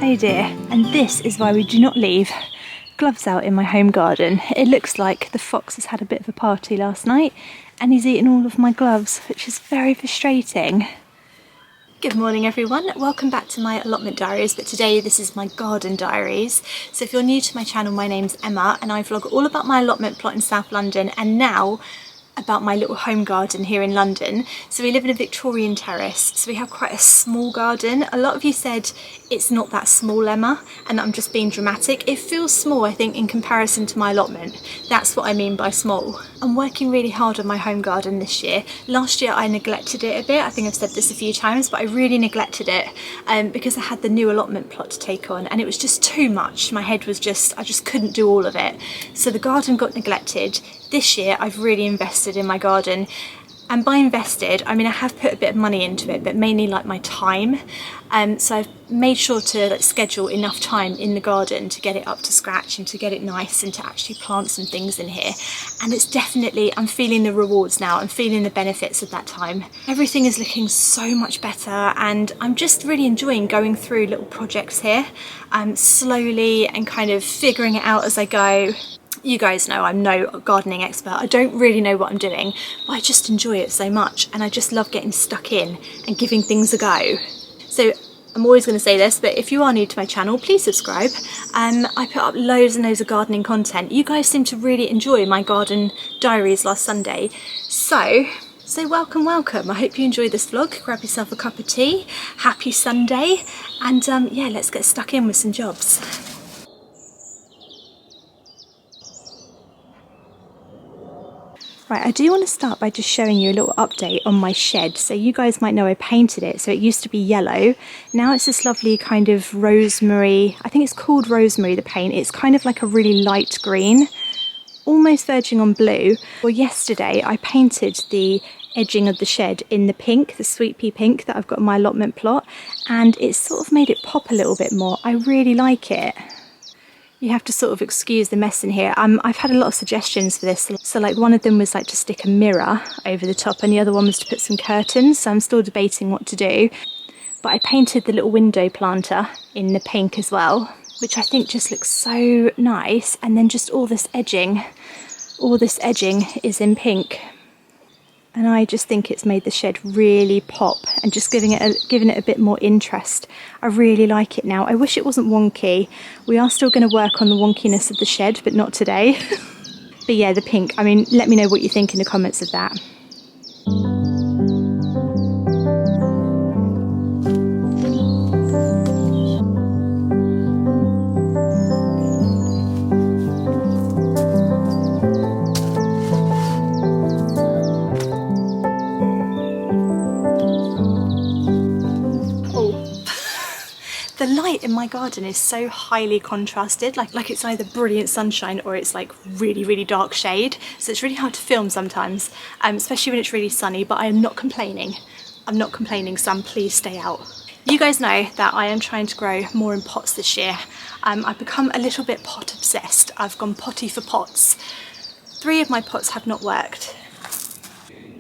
Oh dear, and this is why we do not leave gloves out in my home garden. It looks like the fox has had a bit of a party last night and he's eaten all of my gloves, which is very frustrating. Good morning everyone, welcome back to my allotment diaries, but today this is my garden diaries. So if you're new to my channel, my name's Emma and I vlog all about my allotment plot in South London and now about my little home garden here in London. So we live in a Victorian terrace, so we have quite a small garden. A lot of you said it's not that small, Emma, and I'm just being dramatic. It feels small, I think, in comparison to my allotment. That's what I mean by small. I'm working really hard on my home garden this year. Last year I neglected it a bit. I think I've said this a few times, but I really neglected it because I had the new allotment plot to take on and it was just too much. My head was I just couldn't do all of it. So the garden got neglected. This year I've really invested in my garden, and by invested I mean I have put a bit of money into it, but mainly like my time. So I've made sure to schedule enough time in the garden to get it up to scratch and to get it nice and to actually plant some things in here. And it's definitely, I'm feeling the rewards now, I'm feeling the benefits of that time. Everything is looking so much better and I'm just really enjoying going through little projects here slowly and kind of figuring it out as I go. You guys know I'm no gardening expert, I don't really know what I'm doing, but I just enjoy it so much and I just love getting stuck in and giving things a go. So I'm always going to say this, but if you are new to my channel, please subscribe. I put up loads and loads of gardening content. You guys seem to really enjoy my garden diaries last Sunday, so welcome. I hope you enjoyed this vlog. Grab yourself a cup of tea, happy Sunday, and yeah, let's get stuck in with some jobs. Right, I do want to start by just showing you a little update on my shed. So you guys might know I painted it, so it used to be yellow. Now it's this lovely kind of rosemary, I think it's called rosemary, the paint. It's kind of like a really light green, almost verging on blue. Well, yesterday I painted the edging of the shed in the pink, the sweet pea pink that I've got in my allotment plot, and it's sort of made it pop a little bit more. I really like it. You have to sort of excuse the mess in here. I've had a lot of suggestions for this. So like one of them was like to stick a mirror over the top and the other one was to put some curtains. So I'm still debating what to do. But I painted the little window planter in the pink as well, which I think just looks so nice. And then just all this edging is in pink. And I just think it's made the shed really pop and just giving it a bit more interest. I really like it now. I wish it wasn't wonky. We are still going to work on the wonkiness of the shed, but not today. But yeah, the pink. I mean, let me know what you think in the comments of that. The light in my garden is so highly contrasted, like it's either brilliant sunshine or it's like really, really dark shade. So it's really hard to film sometimes, especially when it's really sunny, but I am not complaining. I'm not complaining, so please stay out. You guys know that I am trying to grow more in pots this year. I've become a little bit pot obsessed. I've gone potty for pots. 3 of my pots have not worked.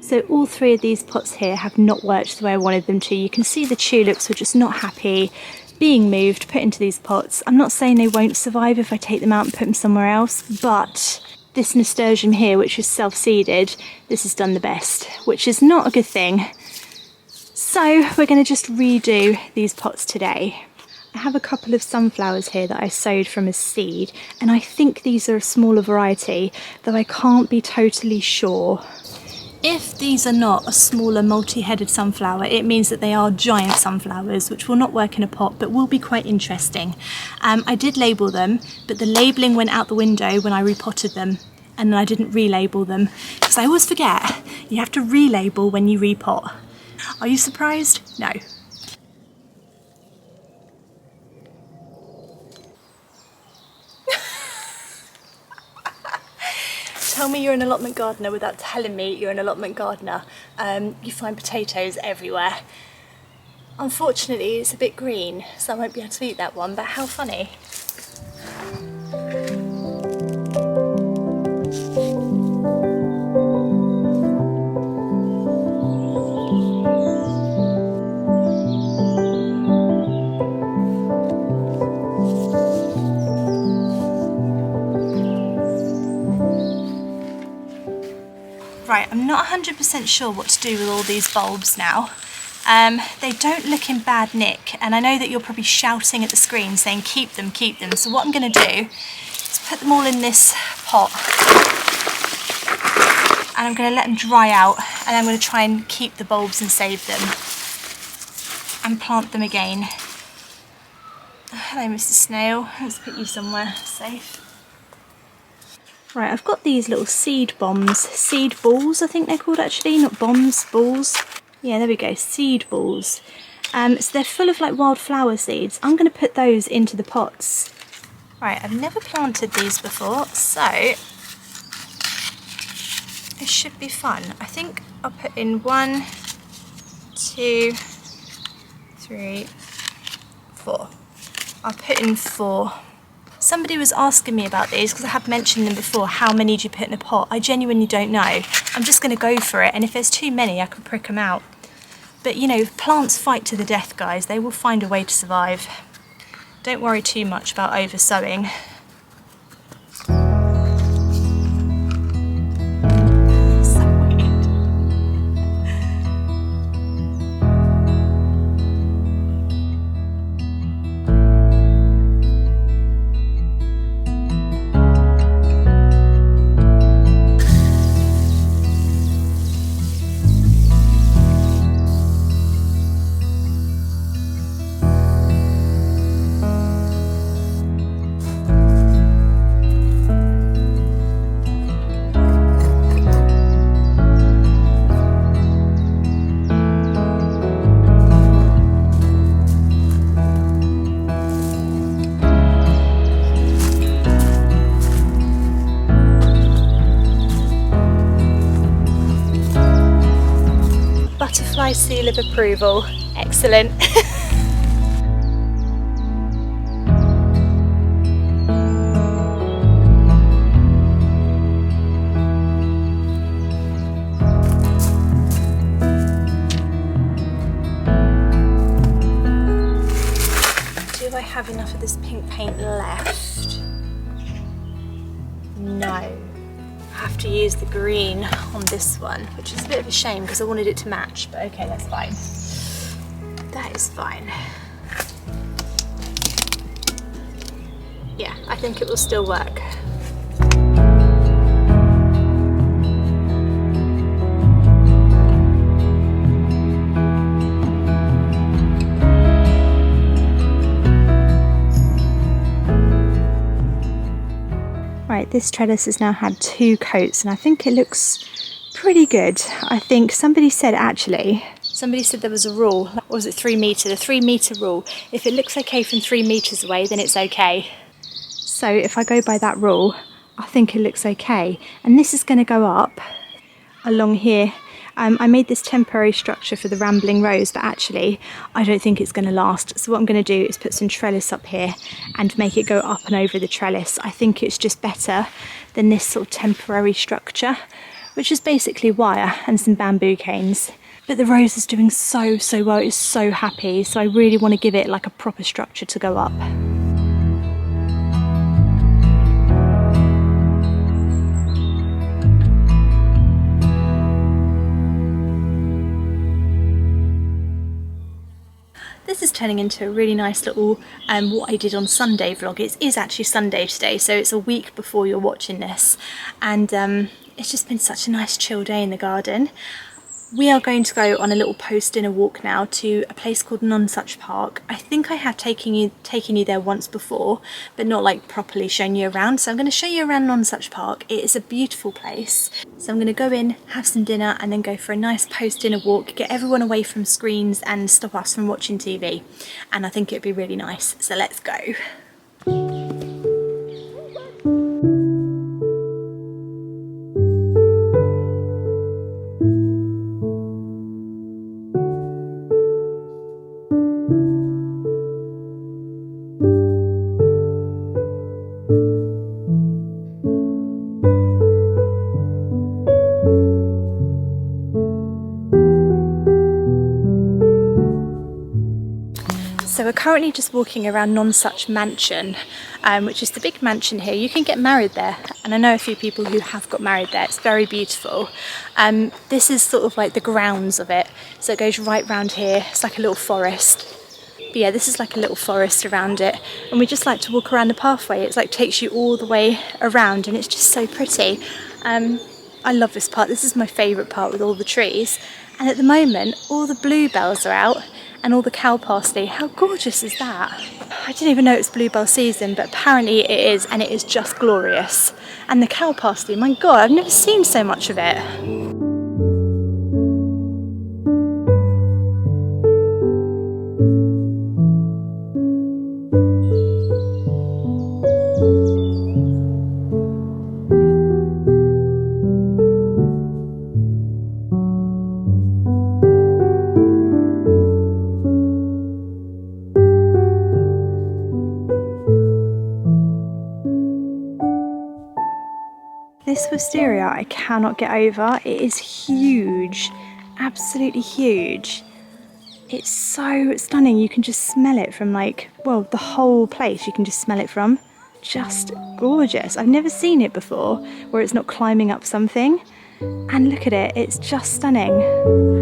So all 3 of these pots here have not worked the way I wanted them to. You can see the tulips were just not happy being moved, put into these pots. I'm not saying they won't survive if I take them out and put them somewhere else, but this nasturtium here, which is self-seeded, this has done the best, which is not a good thing. So we're going to just redo these pots today. I have a couple of sunflowers here that I sowed from a seed, and I think these are a smaller variety, though I can't be totally sure. If these are not a smaller multi-headed sunflower, it means that they are giant sunflowers, which will not work in a pot, but will be quite interesting. I did label them, but the labelling went out the window when I repotted them, and I didn't relabel them, because I always forget, you have to relabel when you repot. Are you surprised? No. Tell me you're an allotment gardener without telling me you're an allotment gardener. You find potatoes everywhere. Unfortunately, it's a bit green, so I won't be able to eat that one, but how funny. 100% sure what to do with all these bulbs now. They don't look in bad nick, and I know that you're probably shouting at the screen saying keep them, keep them. So what I'm going to do is put them all in this pot, and I'm going to let them dry out, and I'm going to try and keep the bulbs and save them and plant them again. Hello Mr. Snail, let's put you somewhere safe. Right, I've got these little seed balls I think they're called actually, not bombs, balls. Yeah, there we go, seed balls. So they're full of like wildflower seeds. I'm going to put those into the pots. Right, I've never planted these before, so this should be fun. I think I'll put in 1, 2, 3, 4. I'll put in 4. Somebody was asking me about these because I have mentioned them before. How many do you put in a pot? I genuinely don't know. I'm just going to go for it, and if there's too many I can prick them out. But you know, plants fight to the death, guys. They will find a way to survive. Don't worry too much about over sowing. Butterfly seal of approval. Excellent. Do I have enough of this pink paint left? No. I have to use the green on this one, which is a bit of a shame because I wanted it to match, but okay, that's fine. That is fine. Yeah, I think it will still work. Right, this trellis has now had 2 coats and I think it looks pretty good. I think somebody said there was a rule, what was it, 3 metre, the 3 metre rule. If it looks okay from 3 metres away, then it's okay. So if I go by that rule, I think it looks okay. And this is going to go up along here. I made this temporary structure for the rambling rose, but actually I don't think it's going to last. So what I'm going to do is put some trellis up here and make it go up and over the trellis. I think it's just better than this sort of temporary structure, which is basically wire and some bamboo canes. But the rose is doing so well, it's so happy. So I really want to give it like a proper structure to go up. This is turning into a really nice little what I did on Sunday vlog. It is actually Sunday today, so it's a week before you're watching this, and it's just been such a nice chill day in the garden. We are going to go on a little post-dinner walk now to a place called Nonsuch Park. I think I have taken you there once before, but not like properly showing you around. So I'm going to show you around Nonsuch Park. It is a beautiful place. So I'm going to go in, have some dinner, and then go for a nice post-dinner walk, get everyone away from screens and stop us from watching TV. And I think it'd be really nice. So let's go. So we're currently just walking around Nonsuch Mansion, which is the big mansion here. You can get married there, and I know a few people who have got married there. It's very beautiful. This is sort of like the grounds of it, so it goes right round here. It's like a little forest. But yeah, this is like a little forest around it, and we just like to walk around the pathway. It's like takes you all the way around, and it's just so pretty. I love this part. This is my favourite part with all the trees. And at the moment, all the bluebells are out and all the cow parsley. How gorgeous is that? I didn't even know it was bluebell season, but apparently it is, and it is just glorious. And the cow parsley, my God, I've never seen so much of it. This wisteria I cannot get over. It is huge, absolutely huge. It's so stunning. You can just smell it from like, well, the whole place you can just smell it from. Just gorgeous. I've never seen it before where it's not climbing up something. And look at it, it's just stunning.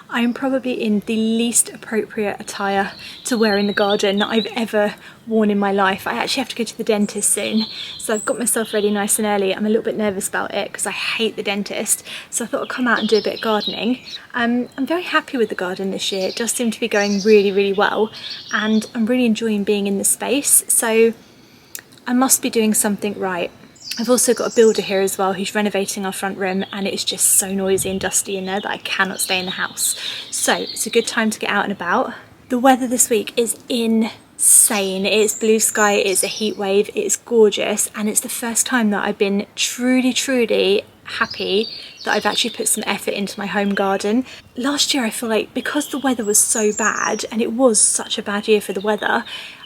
I am probably in the least appropriate attire to wear in the garden that I've ever worn in my life. I actually have to go to the dentist soon, so I've got myself ready nice and early. I'm a little bit nervous about it because I hate the dentist, so I thought I'd come out and do a bit of gardening. I'm very happy with the garden this year. It does seem to be going really, really well, and I'm really enjoying being in the space, so I must be doing something right. I've also got a builder here as well who's renovating our front room, and it's just so noisy and dusty in there that I cannot stay in the house. So it's a good time to get out and about. The weather this week is insane. It's blue sky, it's a heat wave, it's gorgeous, and it's the first time that I've been truly happy that I've actually put some effort into my home garden. Last year I feel like because the weather was so bad, and it was such a bad year for the weather,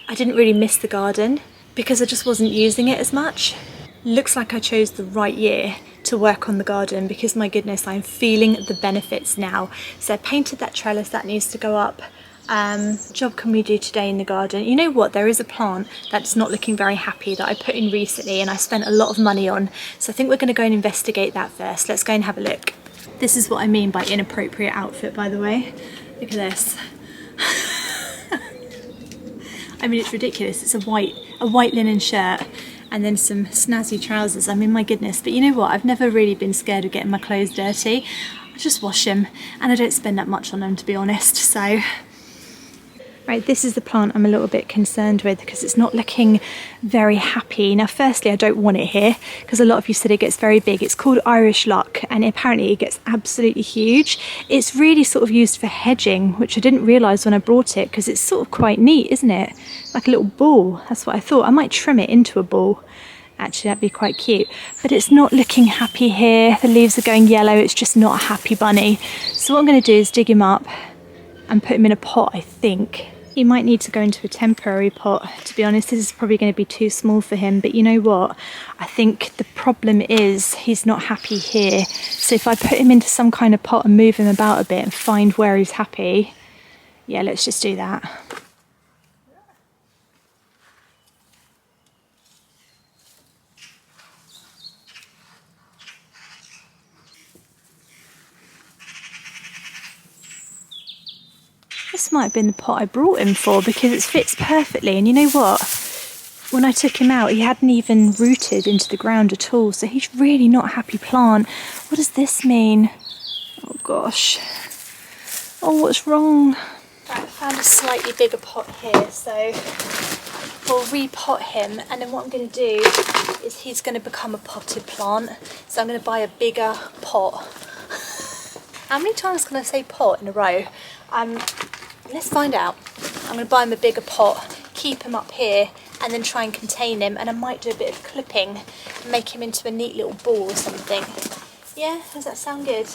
I didn't really miss the garden because I just wasn't using it as much. Looks like I chose the right year to work on the garden because my goodness, I'm feeling the benefits now. So I painted that trellis, that needs to go up. What job can we do today in the garden? You know what, there is a plant that's not looking very happy that I put in recently and I spent a lot of money on. So I think we're going to go and investigate that first. Let's go and have a look. This is what I mean by inappropriate outfit, by the way. Look at this. I mean, it's ridiculous. It's a white linen shirt and then some snazzy trousers. I mean, my goodness. But you know what? I've never really been scared of getting my clothes dirty. I just wash them, and I don't spend that much on them, to be honest. So, right, this is the plant I'm a little bit concerned with because it's not looking very happy. Now, firstly, I don't want it here because a lot of you said it gets very big. It's called Irish Luck, and apparently it gets absolutely huge. It's really sort of used for hedging, which I didn't realise when I brought it because it's sort of quite neat, isn't it? Like a little ball. That's what I thought. I might trim it into a ball. Actually, that'd be quite cute. But it's not looking happy here. The leaves are going yellow. It's just not a happy bunny. So what I'm going to do is dig him up and put him in a pot, I think. He might need to go into a temporary pot. To be honest, this is probably going to be too small for him. But you know what? I think the problem is he's not happy here. So if I put him into some kind of pot and move him about a bit and find where he's happy, yeah, let's just do that. This might have been the pot I brought him for because it fits perfectly, and you know what? When I took him out, he hadn't even rooted into the ground at all, so he's really not a happy plant. What does this mean? Oh gosh. Oh, what's wrong? Right, I found a slightly bigger pot here, so we'll repot him, and then what I'm going to do is he's going to become a potted plant. So I'm going to buy a bigger pot. How many times can I say pot in a row? Let's find out. I'm going to buy him a bigger pot, keep him up here, and then try and contain him, and I might do a bit of clipping and make him into a neat little ball or something. Yeah, does that sound good?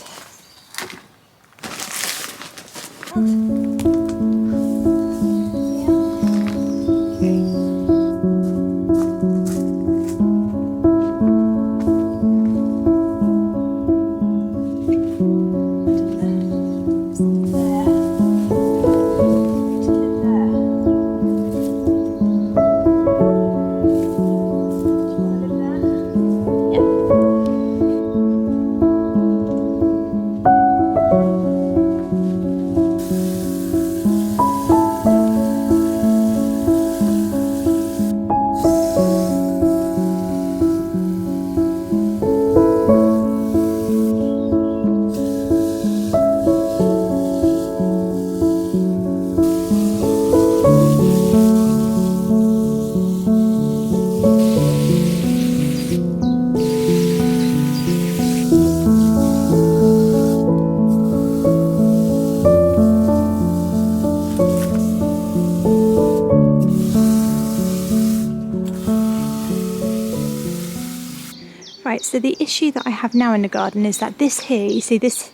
Right, so the issue that I have now in the garden is that this here, you see this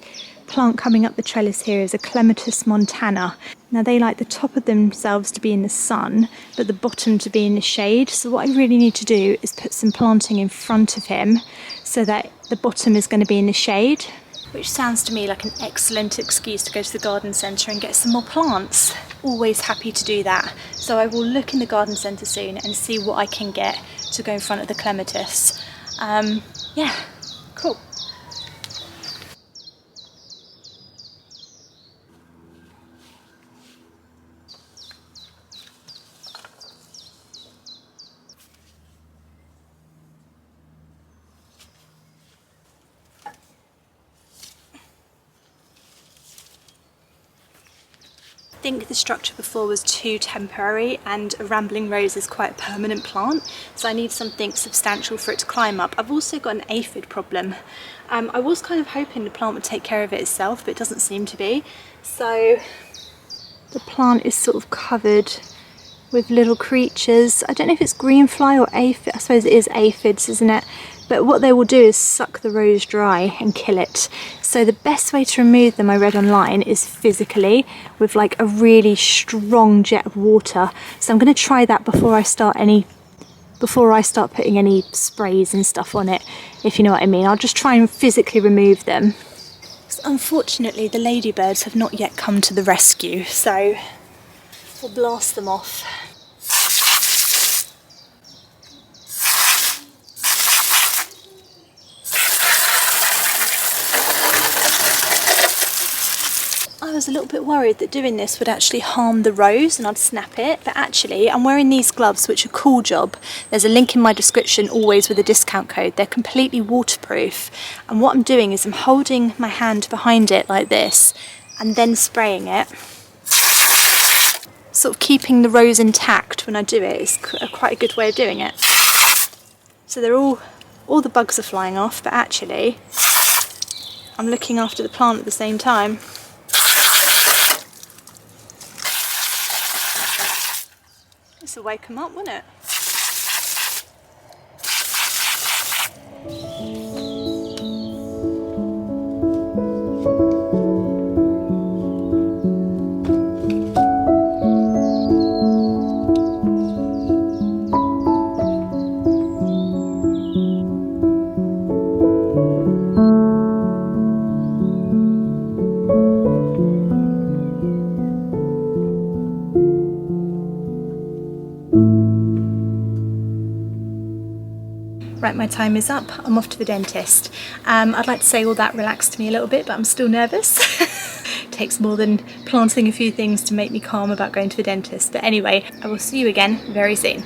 plant coming up the trellis here is a Clematis montana. Now they like the top of themselves to be in the sun, but the bottom to be in the shade. So what I really need to do is put some planting in front of him so that the bottom is going to be in the shade, which sounds to me like an excellent excuse to go to the garden centre and get some more plants. Always happy to do that. So I will look in the garden centre soon and see what I can get to go in front of the Clematis. Yeah, cool. I think the structure before was too temporary, and a rambling rose is quite a permanent plant, so I need something substantial for it to climb up. I've also got an aphid problem. I was kind of hoping the plant would take care of it itself, but it doesn't seem to be. So the plant is sort of covered with little creatures. I don't know if it's greenfly or aphid. I suppose it is aphids, isn't it? But what they will do is suck the rose dry and kill it. So the best way to remove them, I read online, is physically with like a really strong jet of water. So I'm going to try that before I start putting any sprays and stuff on it, if you know what I mean. I'll just try and physically remove them. So unfortunately, the ladybirds have not yet come to the rescue, so we'll blast them off. I was a little bit worried that doing this would actually harm the rose and I'd snap it, but actually I'm wearing these gloves which are COOLJOB. There's a link in my description, always with a discount code. They're completely waterproof, and what I'm doing is I'm holding my hand behind it like this and then spraying it, sort of keeping the rose intact when I do it. It's quite a good way of doing it. So they're all the bugs are flying off, but actually I'm looking after the plant at the same time. This will wake them up, won't it? Right, my time is up. I'm off to the dentist. I'd like to say all that relaxed me a little bit, but I'm still nervous. It takes more than planting a few things to make me calm about going to the dentist. But anyway, I will see you again very soon.